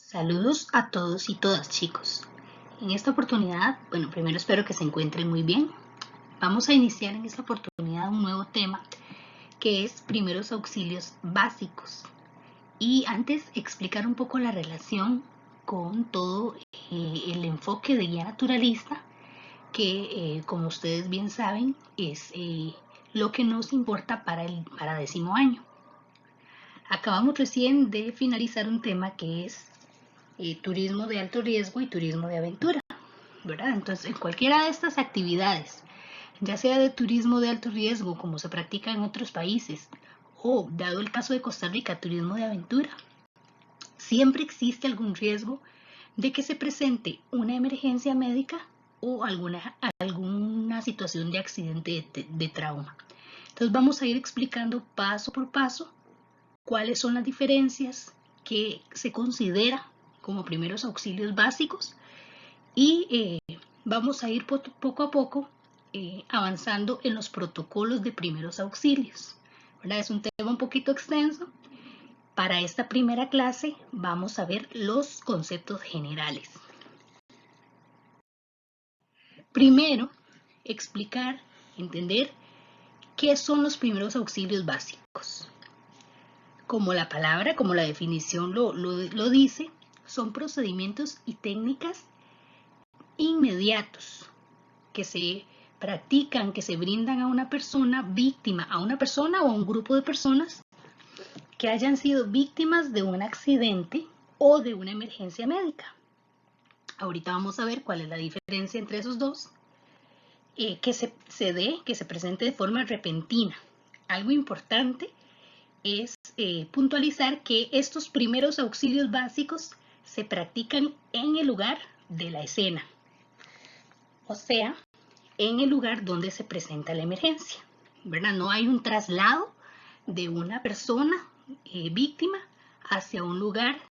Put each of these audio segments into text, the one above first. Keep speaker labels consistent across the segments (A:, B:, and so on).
A: Saludos a todos y todas, chicos. En esta oportunidad, primero espero que se encuentren muy bien. Vamos a iniciar en esta oportunidad un nuevo tema que es primeros auxilios básicos. Y antes explicar un poco la relación con todo el enfoque de guía naturalista que, como ustedes bien saben, es lo que nos importa para décimo año. Acabamos recién de finalizar un tema que es turismo de alto riesgo y turismo de aventura, ¿verdad? Entonces, en cualquiera de estas actividades, ya sea de turismo de alto riesgo, como se practica en otros países, o, dado el caso de Costa Rica, turismo de aventura, siempre existe algún riesgo de que se presente una emergencia médica o alguna situación de accidente de trauma. Entonces, vamos a ir explicando paso por paso cuáles son las diferencias que se considera como primeros auxilios básicos y vamos a ir poco a poco avanzando en los protocolos de primeros auxilios, ¿verdad? Es un tema un poquito extenso. Para esta primera clase vamos a ver los conceptos generales. Primero, explicar, entender qué son los primeros auxilios básicos. Como la palabra, como la definición lo dice, son procedimientos y técnicas inmediatos que se practican, que se brindan a una persona víctima, a una persona o a un grupo de personas que hayan sido víctimas de un accidente o de una emergencia médica. Ahorita vamos a ver cuál es la diferencia entre esos dos. Que se presente de forma repentina. Algo importante es puntualizar que estos primeros auxilios básicos se practican en el lugar de la escena, o sea, en el lugar donde se presenta la emergencia, ¿verdad? No hay un traslado de una persona víctima hacia un lugar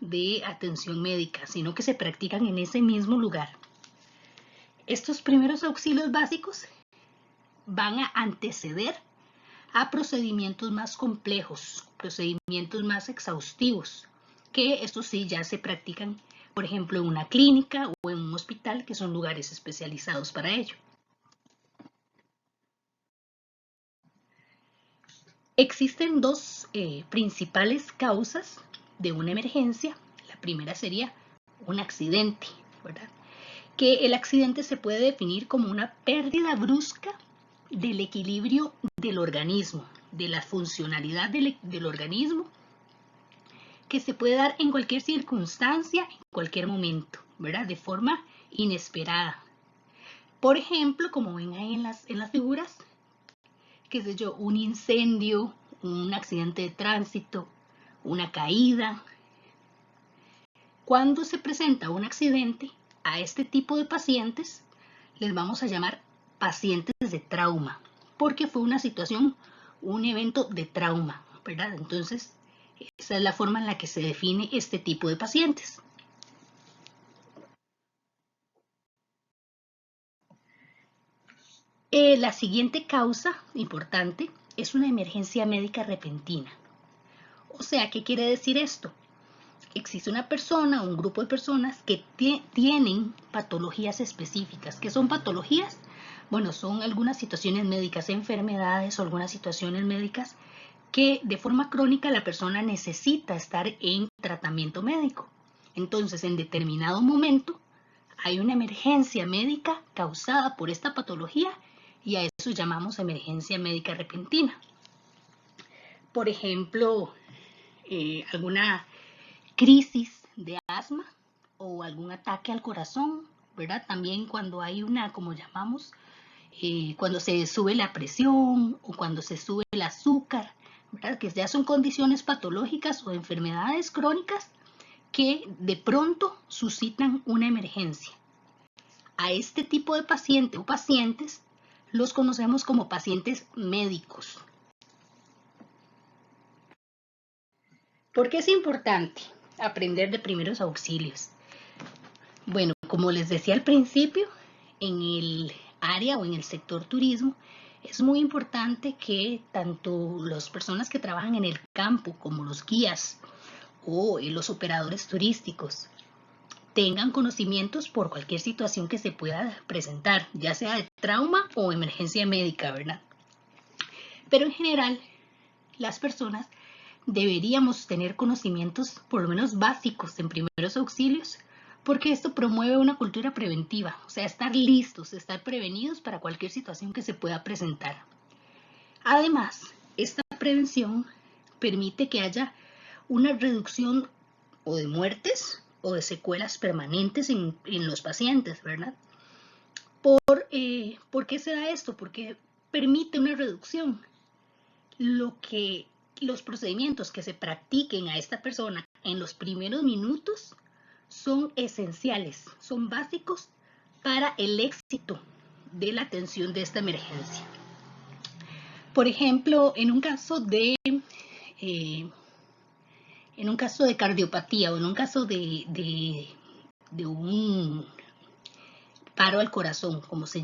A: de atención médica, sino que se practican en ese mismo lugar. Estos primeros auxilios básicos van a anteceder a procedimientos más complejos, procedimientos más exhaustivos, que estos sí ya se practican, por ejemplo, en una clínica o en un hospital, que son lugares especializados para ello. Existen dos principales causas de una emergencia. La primera sería un accidente, ¿verdad? Que el accidente se puede definir como una pérdida brusca del equilibrio del organismo, de la funcionalidad del organismo, que se puede dar en cualquier circunstancia, en cualquier momento, ¿verdad? De forma inesperada. Por ejemplo, como ven ahí en las figuras, qué sé yo, un incendio, un accidente de tránsito, una caída. Cuando se presenta un accidente, a este tipo de pacientes les vamos a llamar pacientes de trauma, porque fue una situación, un evento de trauma, ¿verdad? Entonces, esa es la forma en la que se define este tipo de pacientes. La siguiente causa importante es una emergencia médica repentina. O sea, ¿qué quiere decir esto? Existe una persona o un grupo de personas que tienen patologías específicas. ¿Qué son patologías? Bueno, son algunas situaciones médicas, enfermedades o algunas situaciones médicas que de forma crónica la persona necesita estar en tratamiento médico. Entonces, en determinado momento, hay una emergencia médica causada por esta patología y a eso llamamos emergencia médica repentina. Por ejemplo, alguna crisis de asma o algún ataque al corazón, ¿verdad? También cuando hay una, como llamamos, cuando se sube la presión o cuando se sube el azúcar, ¿verdad? Que ya son condiciones patológicas o enfermedades crónicas que de pronto suscitan una emergencia. A este tipo de paciente o pacientes los conocemos como pacientes médicos. ¿Por qué es importante aprender de primeros auxilios? Bueno, como les decía al principio, en el área o en el sector turismo, es muy importante que tanto las personas que trabajan en el campo como los guías o los operadores turísticos tengan conocimientos por cualquier situación que se pueda presentar, ya sea de trauma o emergencia médica, ¿verdad? Pero en general, las personas deberíamos tener conocimientos por lo menos básicos en primeros auxilios, porque esto promueve una cultura preventiva, o sea, estar listos, estar prevenidos para cualquier situación que se pueda presentar. Además, esta prevención permite que haya una reducción o de muertes o de secuelas permanentes en los pacientes, ¿verdad? ¿Por qué se da esto? Porque permite una reducción. Los procedimientos que se practiquen a esta persona en los primeros minutos son esenciales, son básicos para el éxito de la atención de esta emergencia. Por ejemplo, en un caso de cardiopatía o en un caso de un paro al corazón, como se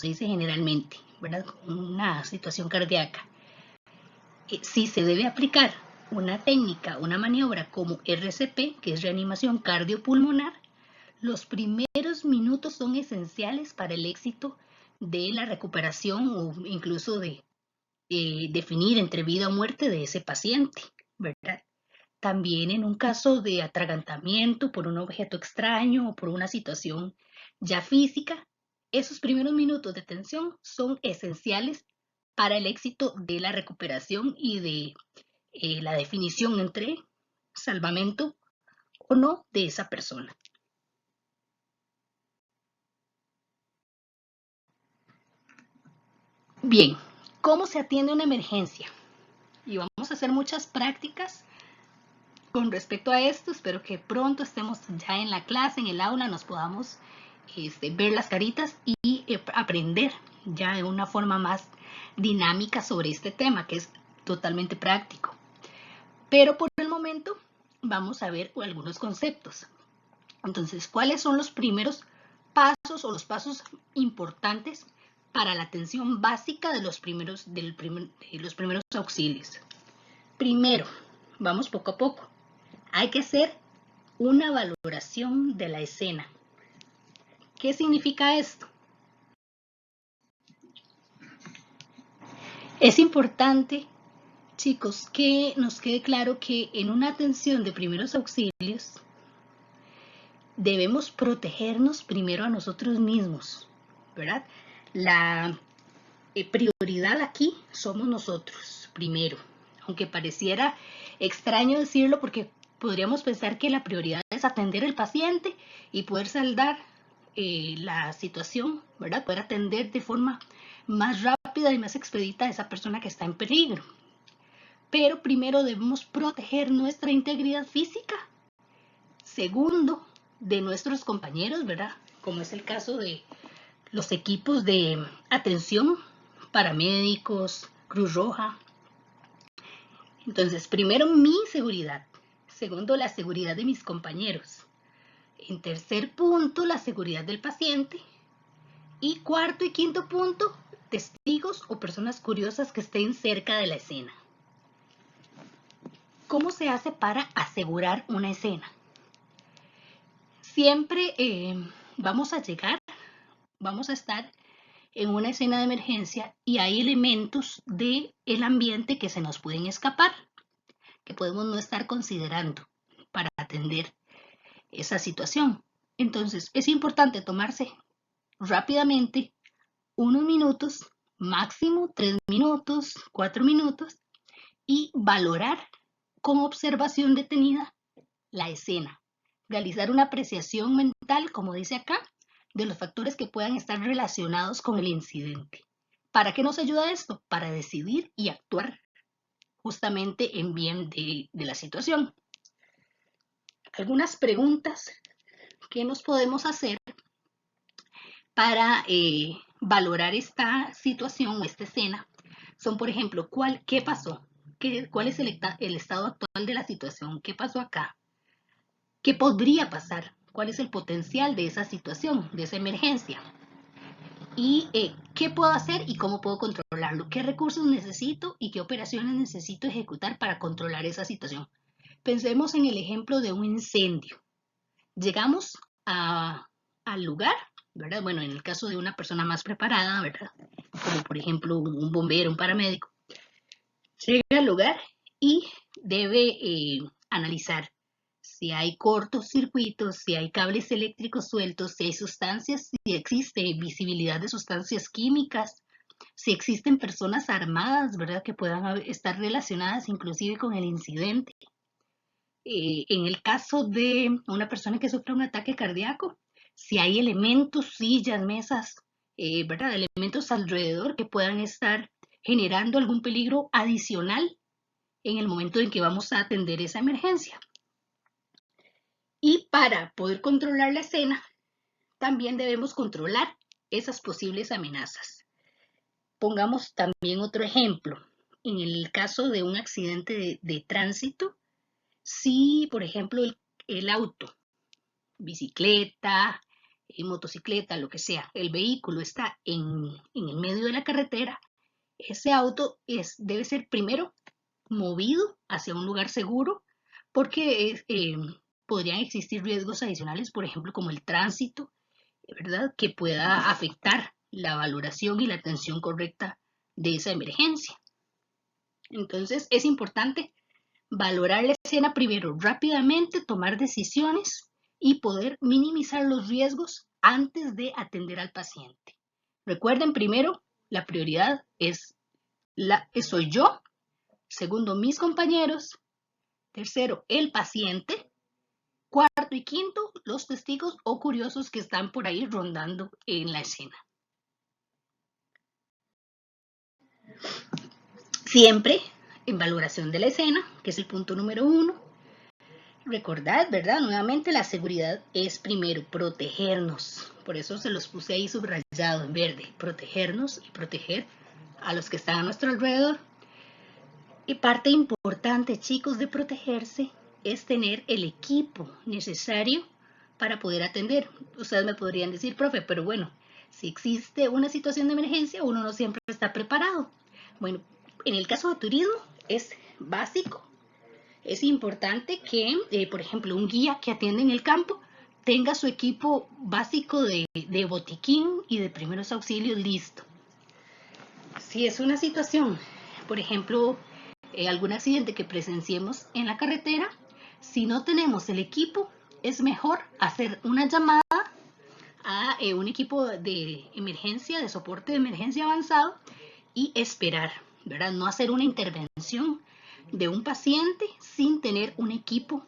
A: dice generalmente, ¿verdad? Una situación cardíaca. Si se debe aplicar una técnica, una maniobra como RCP, que es reanimación cardiopulmonar, los primeros minutos son esenciales para el éxito de la recuperación o incluso de definir entre vida o muerte de ese paciente, ¿verdad? También en un caso de atragantamiento por un objeto extraño o por una situación ya física, esos primeros minutos de atención son esenciales para el éxito de la recuperación y de la definición entre salvamento o no de esa persona. Bien, ¿cómo se atiende una emergencia? Y vamos a hacer muchas prácticas con respecto a esto. Espero que pronto estemos ya en la clase, en el aula, nos podamos ver las caritas y aprender ya de una forma más dinámica sobre este tema, que es totalmente práctico. Pero por el momento vamos a ver algunos conceptos. Entonces, ¿cuáles son los primeros pasos o los pasos importantes para la atención básica de los primeros auxilios? Primero, vamos poco a poco. Hay que hacer una valoración de la escena. ¿Qué significa esto? Es importante, chicos, que nos quede claro que en una atención de primeros auxilios debemos protegernos primero a nosotros mismos, ¿verdad? La prioridad aquí somos nosotros, primero. Aunque pareciera extraño decirlo porque podríamos pensar que la prioridad es atender al paciente y poder saldar la situación, ¿verdad? Poder atender de forma más rápida y más expedita a esa persona que está en peligro. Pero primero debemos proteger nuestra integridad física. Segundo, de nuestros compañeros, ¿verdad? Como es el caso de los equipos de atención, paramédicos, Cruz Roja. Entonces, primero mi seguridad. Segundo, la seguridad de mis compañeros. En tercer punto, la seguridad del paciente. Y cuarto y quinto punto, testigos o personas curiosas que estén cerca de la escena. ¿Cómo se hace para asegurar una escena? Siempre vamos a estar en una escena de emergencia y hay elementos del ambiente que se nos pueden escapar, que podemos no estar considerando para atender esa situación. Entonces, es importante tomarse rápidamente unos minutos, máximo 3 minutos, 4 minutos, y valorar con observación detenida la escena. Realizar una apreciación mental, como dice acá, de los factores que puedan estar relacionados con el incidente. ¿Para qué nos ayuda esto? Para decidir y actuar justamente en bien de la situación. Algunas preguntas que nos podemos hacer para valorar esta situación o esta escena son, por ejemplo, ¿qué pasó? ¿Cuál es el estado actual de la situación? ¿Qué pasó acá? ¿Qué podría pasar? ¿Cuál es el potencial de esa situación, de esa emergencia? ¿Y qué puedo hacer y cómo puedo controlarlo? ¿Qué recursos necesito y qué operaciones necesito ejecutar para controlar esa situación? Pensemos en el ejemplo de un incendio. Llegamos al lugar, ¿verdad? Bueno, en el caso de una persona más preparada, ¿verdad? Como por ejemplo un bombero, un paramédico, llega al lugar y debe analizar si hay cortocircuitos, si hay cables eléctricos sueltos, si hay sustancias, si existe visibilidad de sustancias químicas, si existen personas armadas, ¿verdad? Que puedan estar relacionadas inclusive con el incidente. En el caso de una persona que sufre un ataque cardíaco, si hay elementos, sillas, mesas, ¿verdad? Elementos alrededor que puedan estar generando algún peligro adicional en el momento en que vamos a atender esa emergencia. Y para poder controlar la escena, también debemos controlar esas posibles amenazas. Pongamos también otro ejemplo. En el caso de un accidente de tránsito, si, por ejemplo, el auto, bicicleta, motocicleta, lo que sea, el vehículo está en el medio de la carretera, ese auto debe ser primero movido hacia un lugar seguro porque podrían existir riesgos adicionales, por ejemplo, como el tránsito, ¿verdad? Que pueda afectar la valoración y la atención correcta de esa emergencia. Entonces, es importante valorar la escena primero rápidamente, tomar decisiones y poder minimizar los riesgos antes de atender al paciente. Recuerden, primero, la prioridad soy yo. Segundo, mis compañeros. Tercero, el paciente. Cuarto y quinto, los testigos o curiosos que están por ahí rondando en la escena. Siempre en valoración de la escena, que es el punto número 1. Recordad, ¿verdad? Nuevamente la seguridad es primero protegernos. Por eso se los puse ahí subrayado en verde. Protegernos y proteger a los que están a nuestro alrededor. Y parte importante, chicos, de protegerse es tener el equipo necesario para poder atender. Ustedes me podrían decir, profe, pero bueno, si existe una situación de emergencia, uno no siempre está preparado. Bueno, en el caso de turismo es básico. Es importante que, por ejemplo, un guía que atiende en el campo tenga su equipo básico de botiquín y de primeros auxilios listo. Si es una situación, por ejemplo, algún accidente que presenciemos en la carretera, si no tenemos el equipo, es mejor hacer una llamada a un equipo de emergencia, de soporte de emergencia avanzado y esperar, ¿verdad? No hacer una intervención de un paciente sin tener un equipo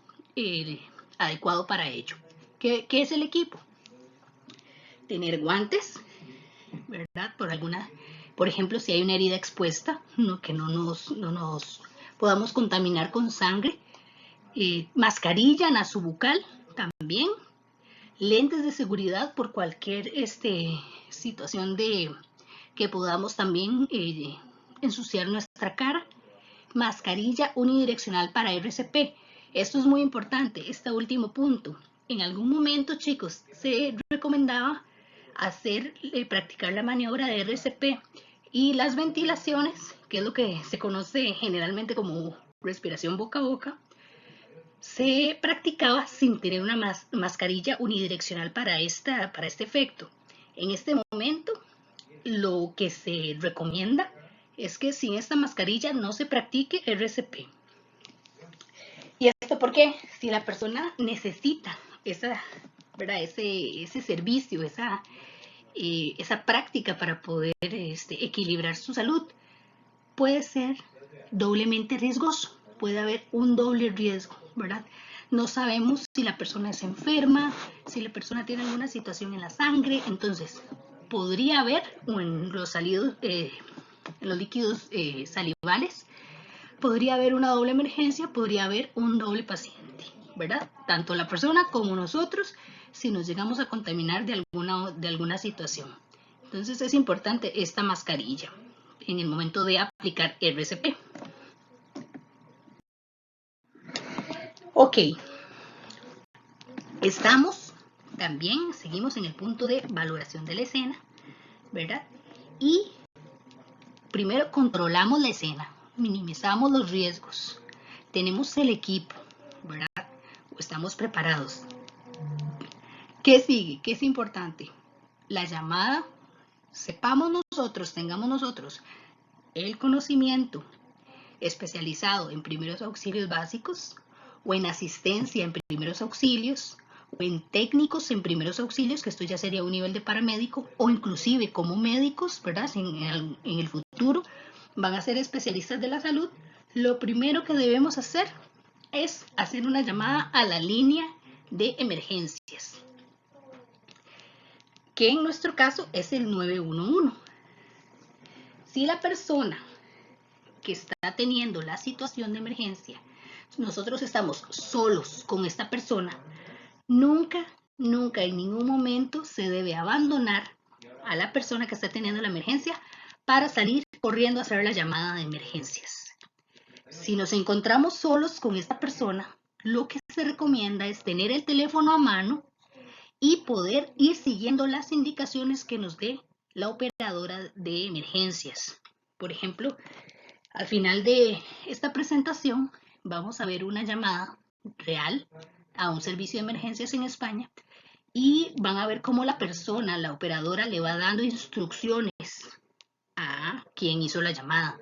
A: adecuado para ello. ¿Qué es el equipo? Tener guantes, ¿verdad? Por ejemplo, si hay una herida expuesta, que no nos podamos contaminar con sangre. Mascarilla nasobucal también. Lentes de seguridad por cualquier situación que podamos también ensuciar nuestra cara. Mascarilla unidireccional para RCP. Esto es muy importante, este último punto. En algún momento, chicos, se recomendaba practicar la maniobra de RCP y las ventilaciones, que es lo que se conoce generalmente como respiración boca a boca, se practicaba sin tener una mascarilla unidireccional para este efecto. En este momento, lo que se recomienda es que sin esta mascarilla no se practique RCP. ¿Y esto por qué? Si la persona necesita ese servicio, esa práctica para poder equilibrar su salud, puede ser doblemente riesgoso. Puede haber un doble riesgo, ¿verdad? No sabemos si la persona es enferma, si la persona tiene alguna situación en la sangre, entonces podría haber en los líquidos salivales, podría haber una doble emergencia, podría haber un doble paciente, ¿verdad? Tanto la persona como nosotros, si nos llegamos a contaminar de alguna situación. Entonces es importante esta mascarilla en el momento de aplicar RCP. Ok, seguimos en el punto de valoración de la escena, ¿verdad? Y primero controlamos la escena, minimizamos los riesgos, tenemos el equipo, ¿verdad? O estamos preparados. ¿Qué sigue? ¿Qué es importante? La llamada, tengamos nosotros el conocimiento especializado en primeros auxilios básicos o en asistencia en primeros auxilios o en técnicos en primeros auxilios, que esto ya sería un nivel de paramédico, o inclusive como médicos, ¿verdad? En el futuro van a ser especialistas de la salud. Lo primero que debemos hacer es hacer una llamada a la línea de emergencias, que en nuestro caso es el 911. Si la persona que está teniendo la situación de emergencia, nosotros estamos solos con esta persona, nunca en ningún momento se debe abandonar a la persona que está teniendo la emergencia para salir corriendo a hacer la llamada de emergencias. Si nos encontramos solos con esta persona, lo que se recomienda es tener el teléfono a mano y poder ir siguiendo las indicaciones que nos dé la operadora de emergencias. Por ejemplo, al final de esta presentación vamos a ver una llamada real a un servicio de emergencias en España y van a ver cómo la persona, la operadora, le va dando instrucciones a quien hizo la llamada.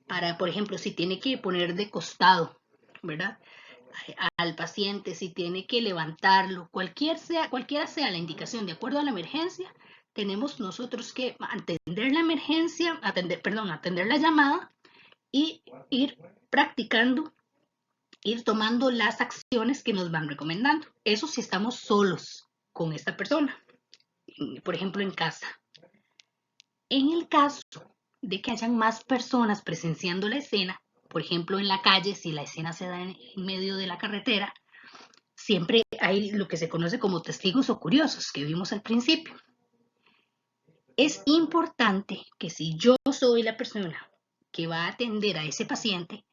A: Para, por ejemplo, si tiene que poner de costado, ¿verdad? Al paciente, si tiene que levantarlo, cualquiera sea la indicación de acuerdo a la emergencia, tenemos nosotros que atender la emergencia, atender la llamada y ir practicando, ir tomando las acciones que nos van recomendando. Eso si estamos solos con esta persona, por ejemplo en casa. En el caso de que hayan más personas presenciando la escena, por ejemplo en la calle, si la escena se da en medio de la carretera, siempre hay lo que se conoce como testigos o curiosos, que vimos al principio. Es importante que si yo soy la persona que va a atender a ese paciente,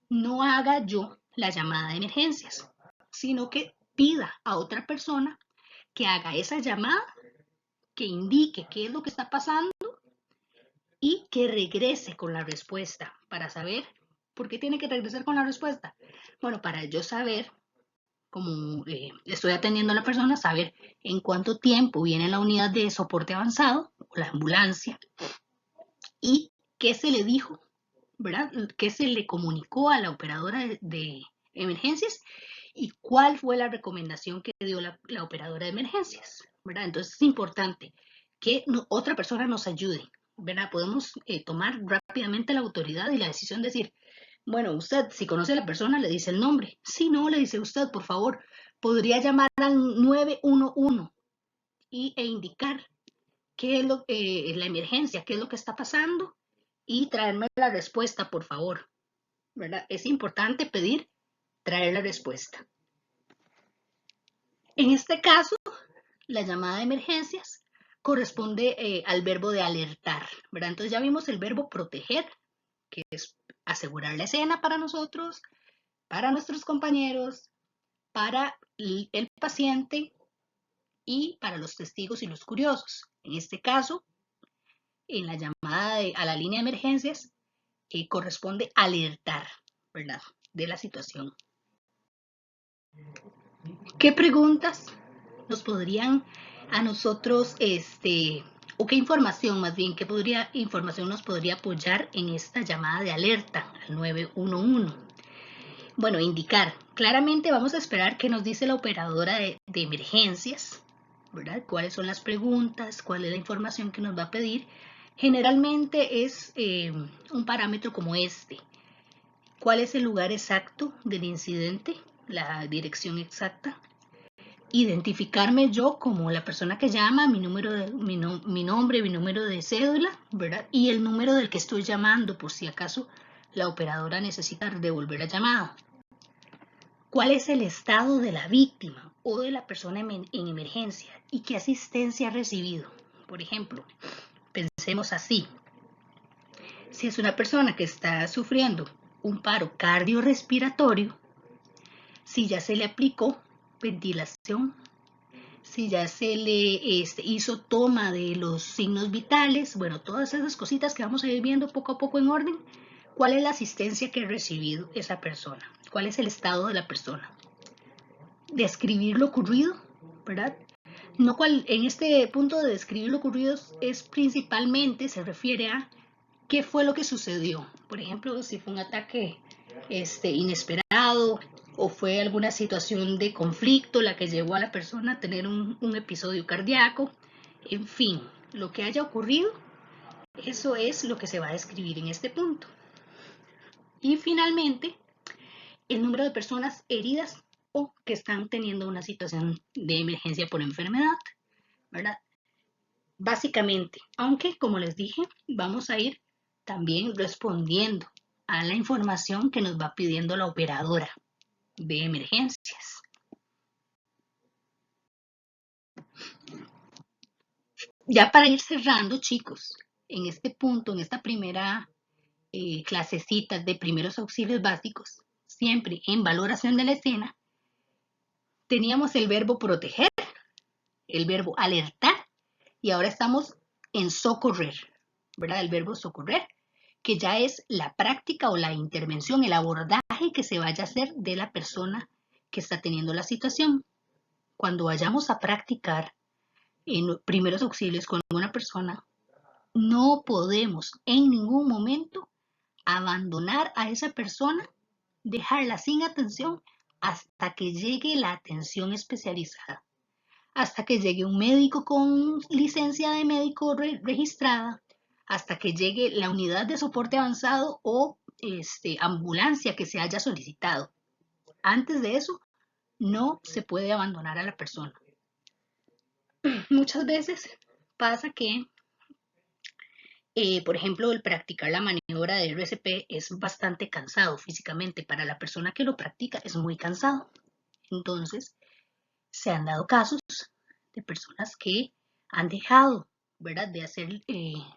A: no haga yo la llamada de emergencias, sino que pida a otra persona que haga esa llamada, que indique qué es lo que está pasando y que regrese con la respuesta para saber por qué tiene que regresar con la respuesta. Bueno, para yo saber, como estoy atendiendo a la persona, saber en cuánto tiempo viene la unidad de soporte avanzado o la ambulancia y qué se le dijo, ¿verdad? ¿Qué se le comunicó a la operadora de emergencias y cuál fue la recomendación que dio la operadora de emergencias, ¿verdad? Entonces es importante que otra persona nos ayude, ¿verdad? Podemos tomar rápidamente la autoridad y la decisión de decir, bueno, usted, si conoce a la persona, le dice el nombre. Si no, le dice usted, por favor, podría llamar al 911 e indicar qué es la emergencia, qué es lo que está pasando y traerme la respuesta, por favor, ¿verdad? Es importante pedir, traer la respuesta. En este caso, la llamada de emergencias corresponde al verbo de alertar, ¿verdad? Entonces ya vimos el verbo proteger, que es asegurar la escena para nosotros, para nuestros compañeros, para el paciente y para los testigos y los curiosos. En este caso, en la llamada a la línea de emergencias, corresponde alertar, ¿verdad?, de la situación. ¿Qué preguntas nos podrían a nosotros, o qué información más bien, información nos podría apoyar en esta llamada de alerta al 911? Bueno, indicar. Claramente vamos a esperar qué nos dice la operadora de emergencias, ¿verdad? ¿Cuáles son las preguntas? ¿Cuál es la información que nos va a pedir? Generalmente es un parámetro como este. ¿Cuál es el lugar exacto del incidente? La dirección exacta. Identificarme yo como la persona que llama, mi nombre, mi número de cédula, ¿verdad? Y el número del que estoy llamando, por si acaso la operadora necesita devolver la llamada. ¿Cuál es el estado de la víctima o de la persona en emergencia y qué asistencia ha recibido? Por ejemplo, pensemos así. Si es una persona que está sufriendo un paro cardiorrespiratorio, si ya se le aplicó ventilación, si ya se le hizo toma de los signos vitales, bueno, todas esas cositas que vamos a ir viendo poco a poco en orden. ¿Cuál es la asistencia que ha recibido esa persona? ¿Cuál es el estado de la persona? Describir lo ocurrido, ¿verdad? No en este punto de describir lo ocurrido es principalmente, se refiere a qué fue lo que sucedió. Por ejemplo, si fue un ataque inesperado o fue alguna situación de conflicto la que llevó a la persona a tener un episodio cardíaco. En fin, lo que haya ocurrido, eso es lo que se va a describir en este punto. Y finalmente, el número de personas heridas o que están teniendo una situación de emergencia por enfermedad, ¿verdad? Básicamente, aunque como les dije, vamos a ir también respondiendo a la información que nos va pidiendo la operadora de emergencias. Ya para ir cerrando, chicos, en este punto, en esta primera clasecita de primeros auxilios básicos, siempre en valoración de la escena, teníamos el verbo proteger, el verbo alertar, y ahora estamos en socorrer, ¿verdad? El verbo socorrer, que ya es la práctica o la intervención, el abordaje que se vaya a hacer de la persona que está teniendo la situación. Cuando vayamos a practicar en primeros auxilios con una persona, no podemos en ningún momento abandonar a esa persona, dejarla sin atención hasta que llegue la atención especializada, hasta que llegue un médico con licencia de médico registrada, hasta que llegue la unidad de soporte avanzado o ambulancia que se haya solicitado. Antes de eso, no se puede abandonar a la persona. Muchas veces pasa que, por ejemplo, el practicar la maniobra de RCP es bastante cansado físicamente. Para la persona que lo practica es muy cansado. Entonces, se han dado casos de personas que han dejado, ¿verdad?, de hacer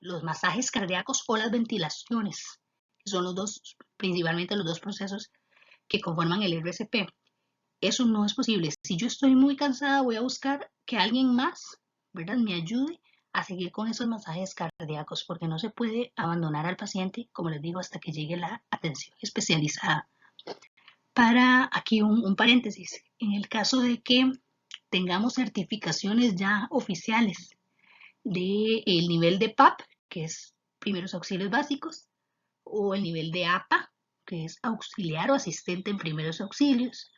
A: los masajes cardíacos o las ventilaciones, que son principalmente los dos procesos que conforman el RCP. Eso no es posible. Si yo estoy muy cansada, voy a buscar que alguien más, ¿verdad?, me ayude a seguir con esos masajes cardíacos, porque no se puede abandonar al paciente, como les digo, hasta que llegue la atención especializada. Para aquí un paréntesis, en el caso de que tengamos certificaciones ya oficiales del nivel de PAP, que es primeros auxilios básicos, o el nivel de APA, que es auxiliar o asistente en primeros auxilios,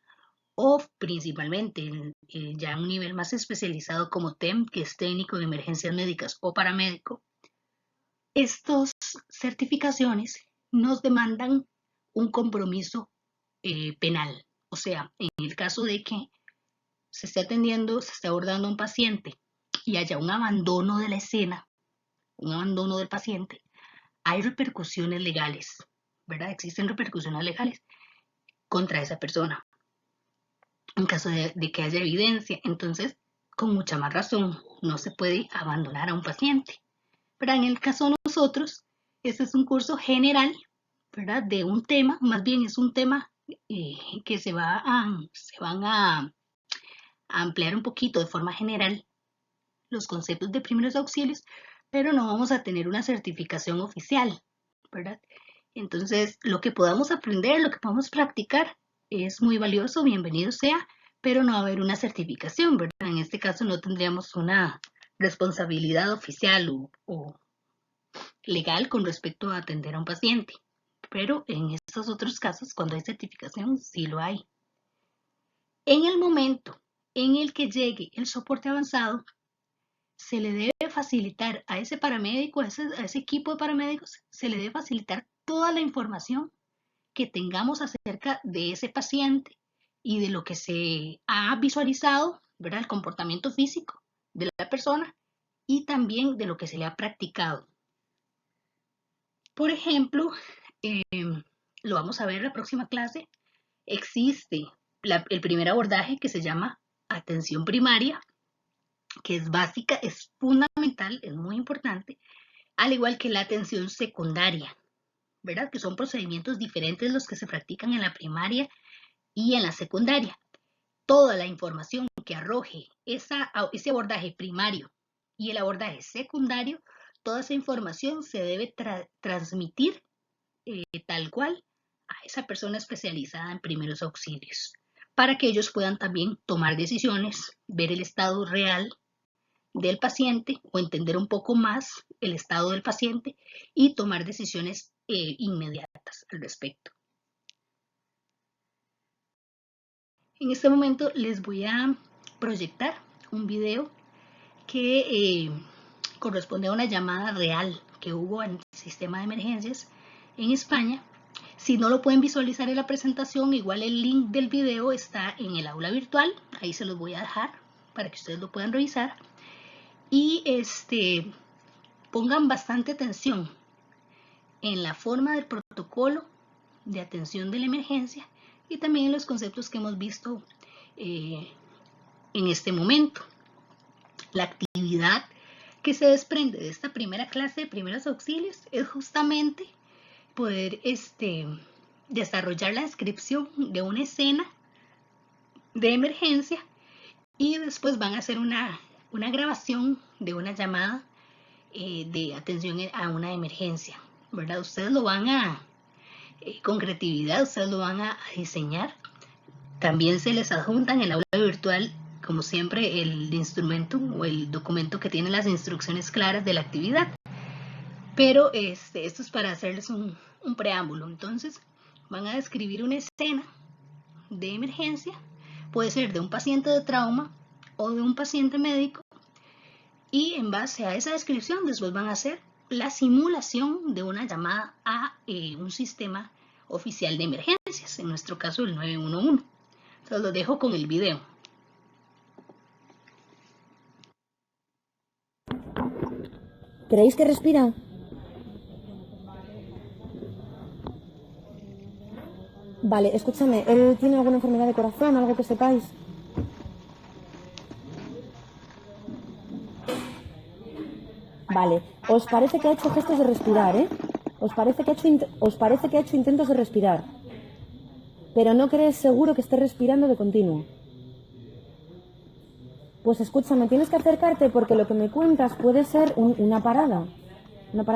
A: o principalmente ya un nivel más especializado como TEM, que es técnico de emergencias médicas o paramédico. Estas certificaciones nos demandan un compromiso penal. O sea, en el caso de que se esté abordando a un paciente y haya un abandono de la escena, un abandono del paciente, hay repercusiones legales, ¿verdad? Existen repercusiones legales contra esa persona en caso de que haya evidencia. Entonces, con mucha más razón, no se puede abandonar a un paciente. Pero en el caso de nosotros, este es un curso general, ¿verdad?, de un tema, más bien es un tema que se van a ampliar un poquito de forma general los conceptos de primeros auxilios, pero no vamos a tener una certificación oficial, ¿verdad? Entonces, lo que podamos aprender, lo que podamos practicar es muy valioso, bienvenido sea, pero no va a haber una certificación, ¿verdad? En este caso no tendríamos una responsabilidad oficial o legal con respecto a atender a un paciente, pero en estos otros casos, cuando hay certificación, sí lo hay. En el momento en el que llegue el soporte avanzado, se le debe facilitar a ese paramédico, a ese equipo de paramédicos, se le debe facilitar toda la información que tengamos acerca de ese paciente y de lo que se ha visualizado, ¿verdad?, el comportamiento físico de la persona y también de lo que se le ha practicado. Por ejemplo, lo vamos a ver en la próxima clase, existe el primer abordaje que se llama atención primaria, que es básica, es fundamental, es muy importante, al igual que la atención secundaria, ¿verdad?, que son procedimientos diferentes los que se practican en la primaria y en la secundaria. Toda la información que arroje ese abordaje primario y el abordaje secundario, toda esa información se debe transmitir tal cual a esa persona especializada en primeros auxilios, para que ellos puedan también tomar decisiones, ver el estado real del paciente o entender un poco más el estado del paciente y tomar decisiones inmediatas al respecto. En este momento les voy a proyectar un video que corresponde a una llamada real que hubo en el sistema de emergencias en España. Si no lo pueden visualizar en la presentación, igual el link del video está en el aula virtual, ahí se los voy a dejar para que ustedes lo puedan revisar. Y pongan bastante atención en la forma del protocolo de atención de la emergencia y también en los conceptos que hemos visto en este momento. La actividad que se desprende de esta primera clase de primeros auxilios es justamente poder desarrollar la descripción de una escena de emergencia y después van a hacer una grabación de una llamada de atención a una emergencia, ¿verdad? Ustedes lo van a, con creatividad, ustedes lo van a diseñar. También se les adjunta en el aula virtual, como siempre, el instrumento o el documento que tiene las instrucciones claras de la actividad. Pero esto es para hacerles un preámbulo. Entonces, van a describir una escena de emergencia, puede ser de un paciente de trauma o de un paciente médico, y en base a esa descripción después van a hacer la simulación de una llamada a un sistema oficial de emergencias, en nuestro caso el 911. Entonces los dejo con el video.
B: ¿Creéis que respira? Vale, escúchame, ¿él tiene alguna enfermedad de corazón, algo que sepáis? Vale, os parece que ha hecho gestos de respirar, ¿eh? Os parece que ha hecho intentos de respirar. Pero no crees seguro que esté respirando de continuo. Pues escúchame, tienes que acercarte porque lo que me cuentas puede ser una parada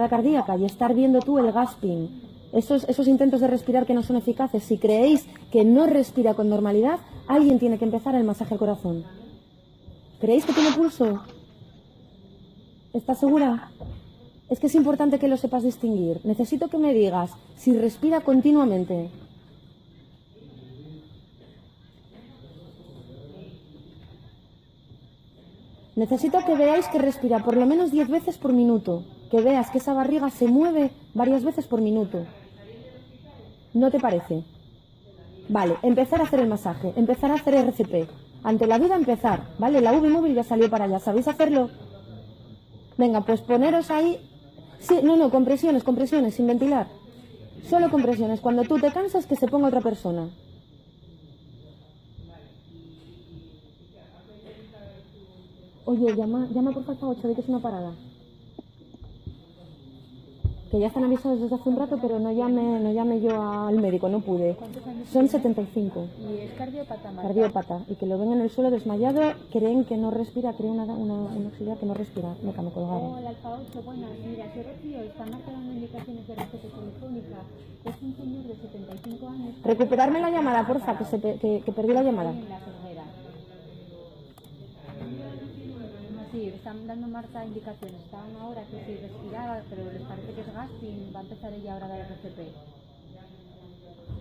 B: cardíaca y estar viendo tú el gasping. Esos intentos de respirar que no son eficaces. Si creéis que no respira con normalidad, alguien tiene que empezar el masaje al corazón. ¿Creéis que tiene pulso? ¿Estás segura? Es que es importante que lo sepas distinguir. Necesito que me digas si respira continuamente. Necesito que veáis que respira por lo menos 10 veces por minuto. Que veas que esa barriga se mueve varias veces por minuto. ¿No te parece? Vale, empezar a hacer el masaje, empezar a hacer RCP. Ante la duda, empezar, ¿vale? La V móvil ya salió para allá, ¿sabéis hacerlo? Venga, pues poneros ahí... Sí, no, compresiones, sin ventilar. Solo compresiones. Cuando tú te cansas, que se ponga otra persona. Oye, llama por favor a 8, que es una parada. Que ya están avisados desde hace un rato, pero no llame yo al médico, no pude. Son 75.
C: ¿Y es cardiópata?
B: Cardiópata. Y que lo ven en el suelo desmayado, creen que no respira, creen una auxiliar que no respira. Me colgaron.
C: Hola, Alfa 8, buenas. Mira, soy Rocío, están dando indicaciones de receta telefónica. Es un señor de 75 años.
B: Recuperarme la llamada, porfa, que perdí la llamada.
C: En la Cervera. Sí, están dando Marta indicaciones. Estaban ahora que sí respiraba, pero les parece que es gasping. Va a empezar ella ahora a dar RCP.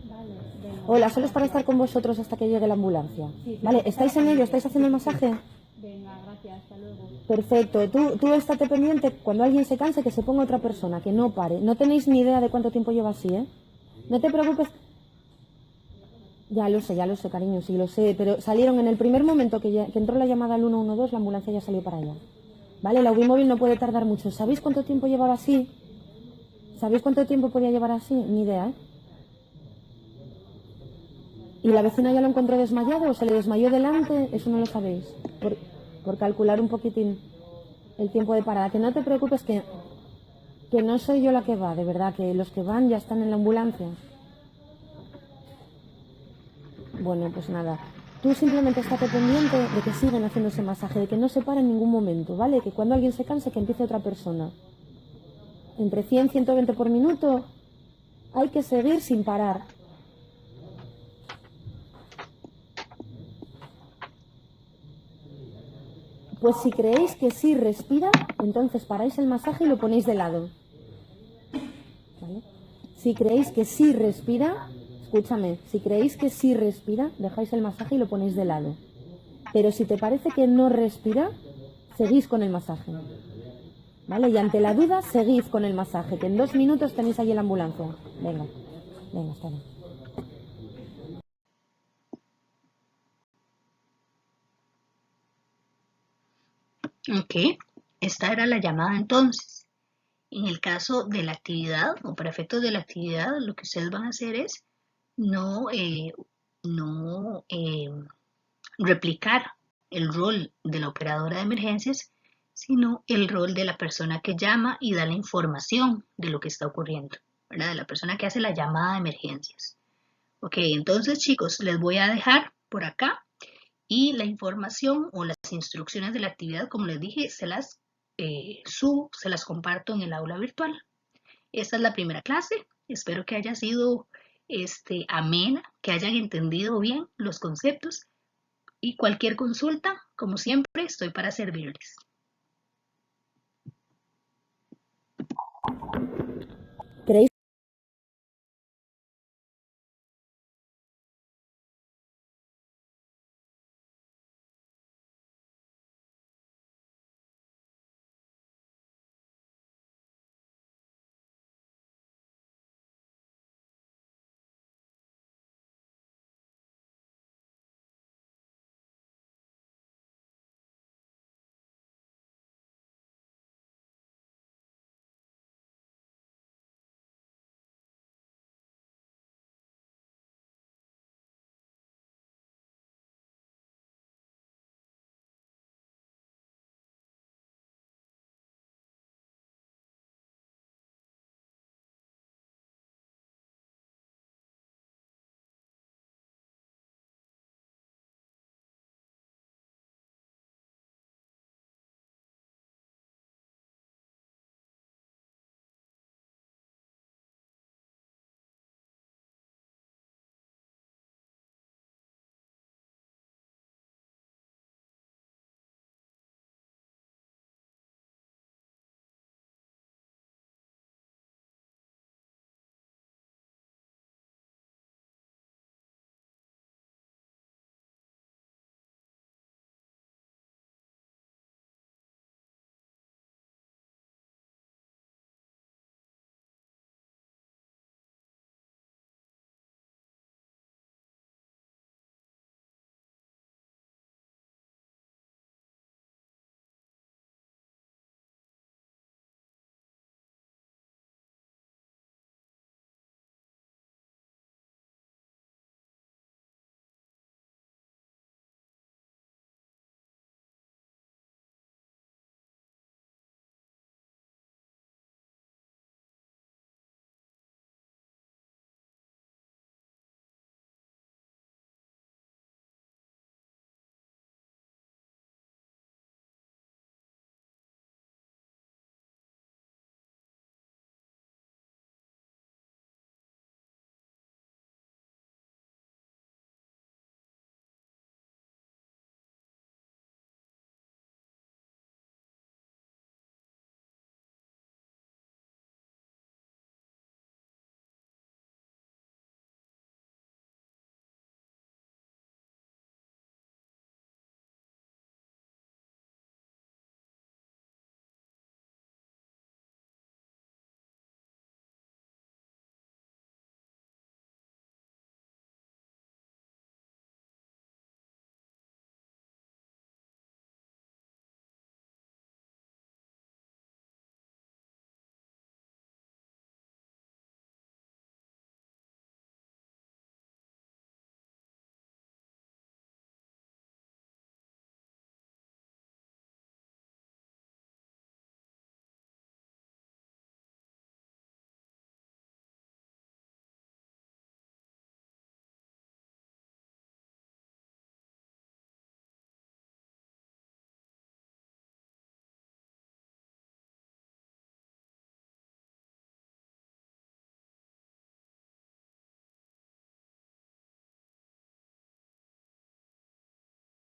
C: Vale, venga.
B: Hola, solo es para estar con vosotros hasta que llegue la ambulancia.
C: Sí,
B: vale, ¿estáis en ello? ¿Estáis haciendo el masaje?
C: Venga, gracias, hasta luego.
B: Perfecto. Tú estate pendiente cuando alguien se canse que se ponga otra persona, que no pare. No tenéis ni idea de cuánto tiempo lleva así, ¿eh? No te preocupes. Ya lo sé, cariño, sí lo sé, pero salieron en el primer momento que entró la llamada al 112, la ambulancia ya salió para allá. Vale, la UBI móvil no puede tardar mucho. ¿Sabéis cuánto tiempo llevaba así? ¿Sabéis cuánto tiempo podía llevar así? Ni idea, ¿eh? ¿Y la vecina ya lo encontró desmayado o se le desmayó delante? Eso no lo sabéis. Por calcular un poquitín el tiempo de parada. Que no te preocupes, que no soy yo la que va, de verdad, que los que van ya están en la ambulancia. Bueno, pues nada. Tú simplemente estate pendiente de que sigan haciendo ese masaje, de que no se pare en ningún momento, ¿vale? Que cuando alguien se canse, que empiece otra persona. Entre 100 y 120 por minuto, Hay que seguir sin parar. Pues si creéis que sí respira, entonces paráis el masaje y lo ponéis de lado. ¿Vale? Si creéis que sí respira, escúchame, si creéis que sí respira, dejáis el masaje y lo ponéis de lado. Pero si te parece que no respira, seguís con el masaje. ¿Vale? Y ante la duda, seguid con el masaje, que en 2 minutos tenéis ahí la ambulancia. Venga, venga, hasta ahora.
A: Ok, esta era la llamada entonces. En el caso de la actividad o para efectos de la actividad, lo que ustedes van a hacer es no, no replicar el rol de la operadora de emergencias, sino el rol de la persona que llama y da la información de lo que está ocurriendo, ¿verdad? De la persona que hace la llamada de emergencias. Ok, entonces chicos, les voy a dejar por acá y la información o las instrucciones de la actividad, como les dije, se las se las comparto en el aula virtual. Esta es la primera clase. Espero que haya sido amena, que hayan entendido bien los conceptos y cualquier consulta, como siempre, estoy para servirles.